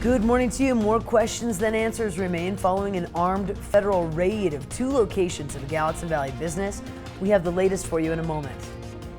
Good morning to you. More questions than answers remain following an armed federal raid of 2 locations of a Gallatin Valley business. We have the latest for you in a moment.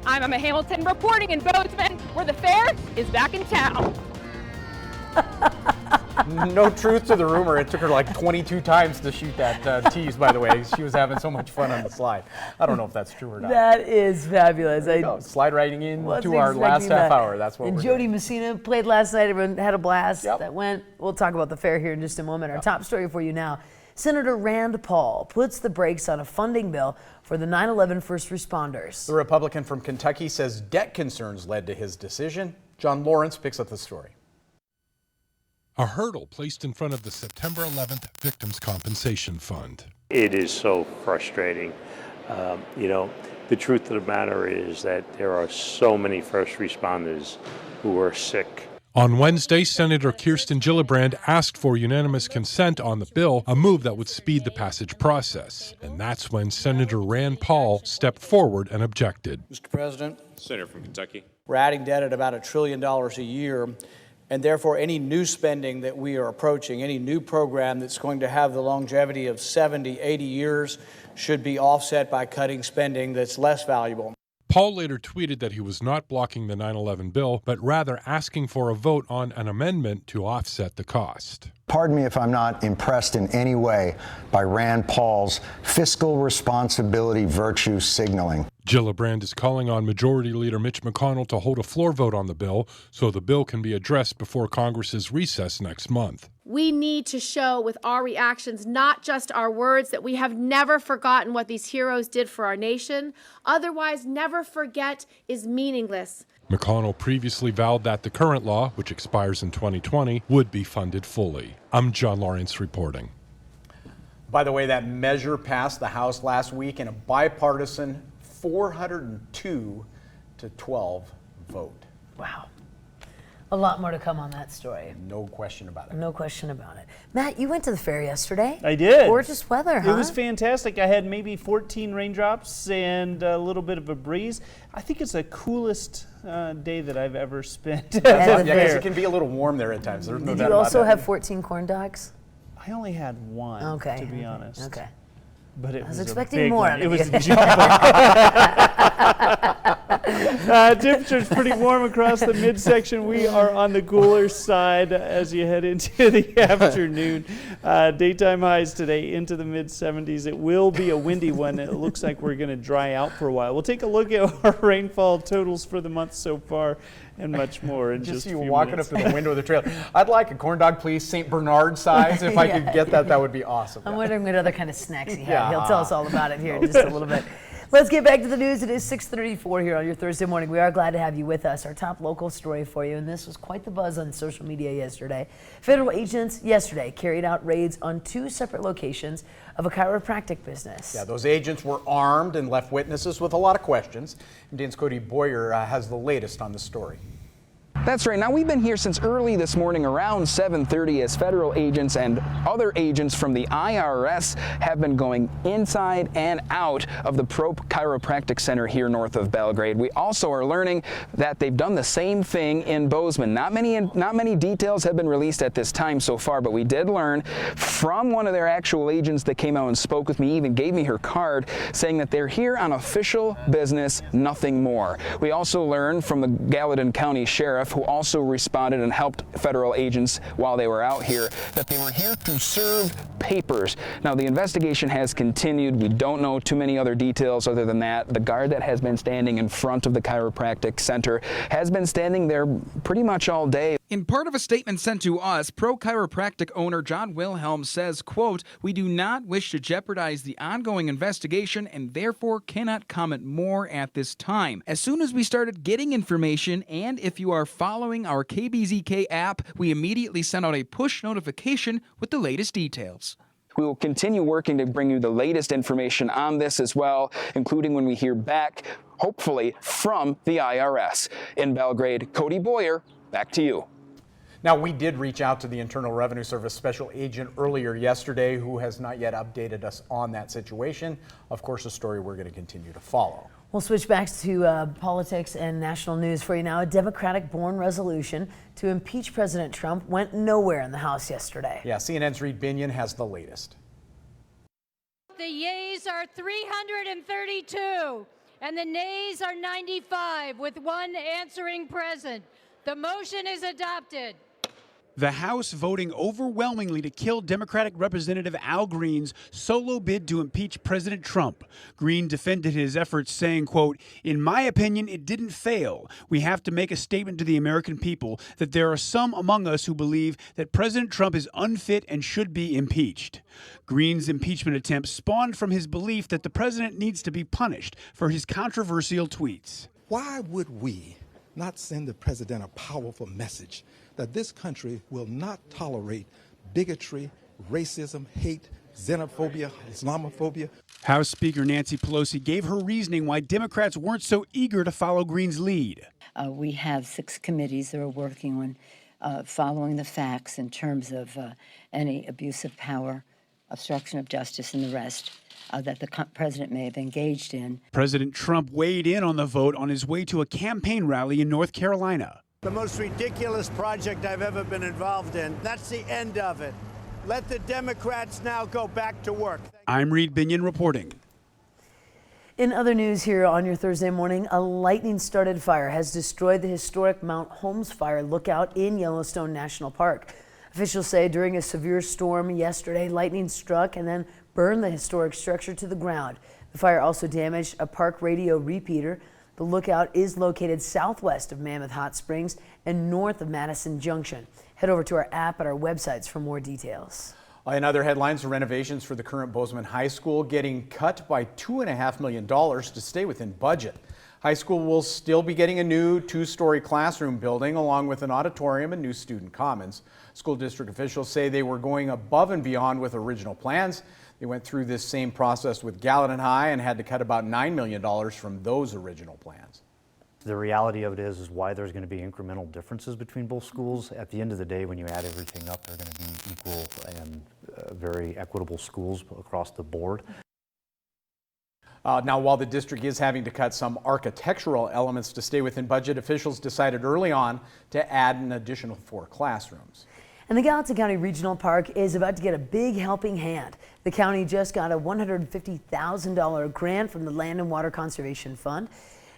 I'm Emma Hamilton reporting in Bozeman, where the fair is back in town. No truth to the rumor. It took her like 22 times to shoot that tease, by the way. She was having so much fun on the slide. I don't know if that's true or not. That is fabulous. Slide right in to our last half hour. That's what we're Jody doing. Messina played last night. Everyone had a blast. Yep. That went. We'll talk about the fair here in just a moment. Our top story for you now. Senator Rand Paul puts the brakes on a funding bill for the 9/11 first responders. The Republican from Kentucky says debt concerns led to his decision. John Lawrence picks up the story. A hurdle placed in front of the September 11th Victims' Compensation Fund. It is so frustrating. The truth of the matter is that there are so many first responders who are sick. On Wednesday, Senator Kirsten Gillibrand asked for unanimous consent on the bill, a move that would speed the passage process. And that's when Senator Rand Paul stepped forward and objected. Mr. President, Senator from Kentucky. we're adding debt at about $1 trillion a year, and therefore any new spending that we are approaching, any new program that's going to have the longevity of 70, 80 years should be offset by cutting spending that's less valuable. Paul later tweeted that he was not blocking the 9/11 bill, but rather asking for a vote on an amendment to offset the cost. Pardon me if I'm not impressed in any way by Rand Paul's fiscal responsibility virtue signaling. Gillibrand is calling on Majority Leader Mitch McConnell to hold a floor vote on the bill so the bill can be addressed before Congress's recess next month. We need to show with our reactions, not just our words, that we have never forgotten what these heroes did for our nation. Otherwise, never forget is meaningless. McConnell previously vowed that the current law, which expires in 2020, would be funded fully. I'm John Lawrence reporting. By the way, that measure passed the House last week in a bipartisan 402 to 12 vote. Wow. A lot more to come on that story. No question about it. No question about it. Matt, you went to the fair yesterday. I did. Gorgeous weather, huh? It was fantastic. I had maybe 14 raindrops and a little bit of a breeze. I think it's the coolest day that I've ever spent at the Yeah, because fair. it can be a little warm there at times. There's no Did doubt you about also that. have 14 corn dogs? I only had one, Okay. to be honest. Okay. But it I was a expecting big more one. out It of was you. temperature's pretty warm across the midsection. We are on the cooler side as you head into the afternoon. Daytime highs today into the mid-70s. It will be a windy one. It looks like we're going to dry out for a while. We'll take a look at our rainfall totals for the month so far and much more in just a you few walking minutes. up to the window of the trailer. I'd like a corn dog, please, St. Bernard size. If I could get that, that would be awesome. I'm wondering what other kind of snacks he had. Yeah. He'll tell us all about it here in just a little bit. Let's get back to the news. It is 6:34 here on your Thursday morning. We are glad to have you with us. Our top local story for you, and this was quite the buzz on social media yesterday. Federal agents yesterday carried out raids on 2 separate locations of a chiropractic business. Yeah, those agents were armed and left witnesses with a lot of questions. MDN's Cody Boyer has the latest on the story. That's right. Now, we've been here since early this morning around 7:30 as federal agents and other agents from the IRS have been going inside and out of the Pro Chiropractic Center here north of Belgrade. We also are learning that they've done the same thing in Bozeman. Not many details have been released at this time so far, but we did learn from one of their actual agents that came out and spoke with me, even gave me her card, saying that they're here on official business, nothing more. We also learned from the Gallatin County Sheriff, who also responded and helped federal agents while they were out here, that they were here to serve papers. Now, the investigation has continued. We don't know too many other details other than that. The guard that has been standing in front of the chiropractic center has been standing there pretty much all day. In part of a statement sent to us, Pro Chiropractic owner John Wilhelm says, quote, "We do not wish to jeopardize the ongoing investigation and therefore cannot comment more at this time. As soon as we started getting information, and if you are following our KBZK app, we immediately sent out a push notification with the latest details." We will continue working to bring you the latest information on this as well, including when we hear back, hopefully, from the IRS. In Belgrade, Cody Boyer, back to you. Now, we did reach out to the Internal Revenue Service special agent earlier yesterday, who has not yet updated us on that situation. Of course, a story we're going to continue to follow. We'll switch back to politics and national news for you now. A Democratic-born resolution to impeach President Trump went nowhere in the House yesterday. Yeah, CNN's Reed Binion has the latest. The yeas are 332 and the nays are 95 with one answering present. The motion is adopted. The House voting overwhelmingly to kill Democratic Representative Al Green's solo bid to impeach President Trump. Green defended his efforts, saying, quote, "In my opinion, it didn't fail. We have to make a statement to the American people that there are some among us who believe that President Trump is unfit and should be impeached." Green's impeachment attempt spawned from his belief that the president needs to be punished for his controversial tweets. Why would we not send the president a powerful message that this country will not tolerate bigotry, racism, hate, xenophobia, Islamophobia? House Speaker Nancy Pelosi gave her reasoning why Democrats weren't so eager to follow Green's lead. We have 6 committees that are working on following the facts in terms of any abuse of power, obstruction of justice, and the rest that the president may have engaged in. President Trump weighed in on the vote on his way to a campaign rally in North Carolina. The most ridiculous project I've ever been involved in. That's the end of it. Let the Democrats now go back to work. I'm Reed Binion reporting. In other news here on your Thursday morning, a lightning-started fire has destroyed the historic Mount Holmes Fire Lookout in Yellowstone National Park. Officials say during a severe storm yesterday, lightning struck and then burned the historic structure to the ground. The fire also damaged a park radio repeater. The lookout is located southwest of Mammoth Hot Springs and north of Madison Junction. Head over to our app at our websites for more details. In other headlines, the renovations for the current Bozeman High School getting cut by $2.5 million to stay within budget. High school will still be getting a new 2-story classroom building along with an auditorium and new student commons. School district officials say they were going above and beyond with original plans. They went through this same process with Gallatin High and had to cut about $9 million from those original plans. The reality of it is why there's going to be incremental differences between both schools. At the end of the day, when you add everything up, they're going to be equal and very equitable schools across the board. Now, while the district is having to cut some architectural elements to stay within budget, officials decided early on to add an additional 4 classrooms. And the Gallatin County Regional Park is about to get a big helping hand. The county just got a $150,000 grant from the Land and Water Conservation Fund,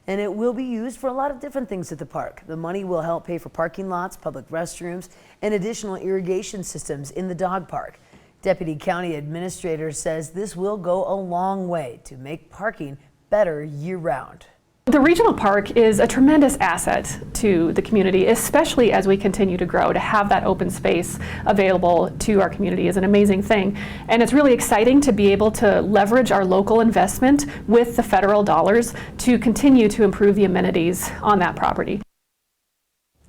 and it will be used for a lot of different things at the park. The money will help pay for parking lots, public restrooms, and additional irrigation systems in the dog park. Deputy County Administrator says this will go a long way to make parking better year-round. The regional park is a tremendous asset to the community, especially as we continue to grow. To have that open space available to our community is an amazing thing. And it's really exciting to be able to leverage our local investment with the federal dollars to continue to improve the amenities on that property.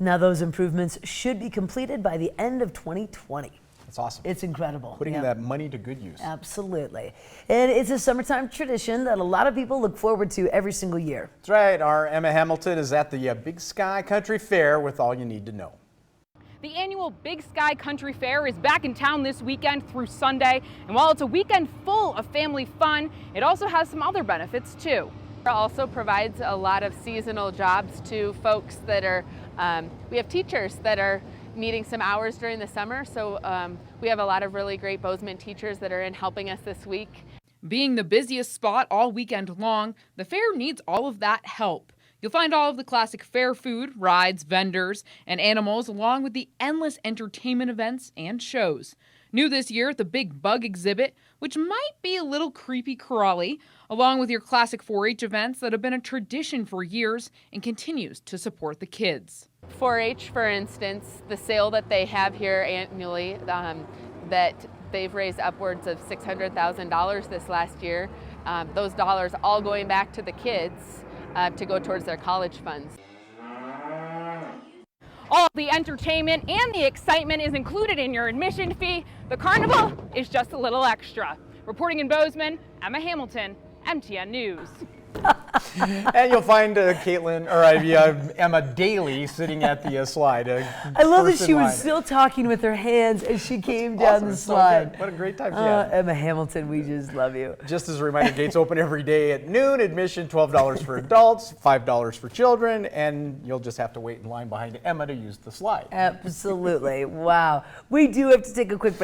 Now those improvements should be completed by the end of 2020. That's awesome. It's incredible. Putting that money to good use. Absolutely. And it's a summertime tradition that a lot of people look forward to every single year. That's right. Our Emma Hamilton is at the Big Sky Country Fair with all you need to know. The annual Big Sky Country Fair is back in town this weekend through Sunday. And while it's a weekend full of family fun, it also has some other benefits too. It also provides a lot of seasonal jobs to folks that are, we have teachers that are needing some hours during the summer, so we have a lot of really great Bozeman teachers that are in helping us this week. Being the busiest spot all weekend long, the fair needs all of that help. You'll find all of the classic fair food, rides, vendors, and animals, along with the endless entertainment events and shows. New this year, the Big Bug exhibit, which might be a little creepy crawly, along with your classic 4-H events that have been a tradition for years and continues to support the kids. 4-H, for instance, the sale that they have here annually, that they've raised upwards of $600,000 this last year. Those dollars all going back to the kids to go towards their college funds. All the entertainment and the excitement is included in your admission fee. The carnival is just a little extra. Reporting in Bozeman, Emma Hamilton, MTN News. And you'll find Emma Daly sitting at the slide. I love that first in she was line. still talking with her hands as she came down Awesome. the It's so slide. good. What a great time she had. Emma Hamilton, we just love you. Just as a reminder, gates open every day at noon. Admission $12 for adults, $5 for children, and you'll just have to wait in line behind Emma to use the slide. Absolutely. Wow. We do have to take a quick break.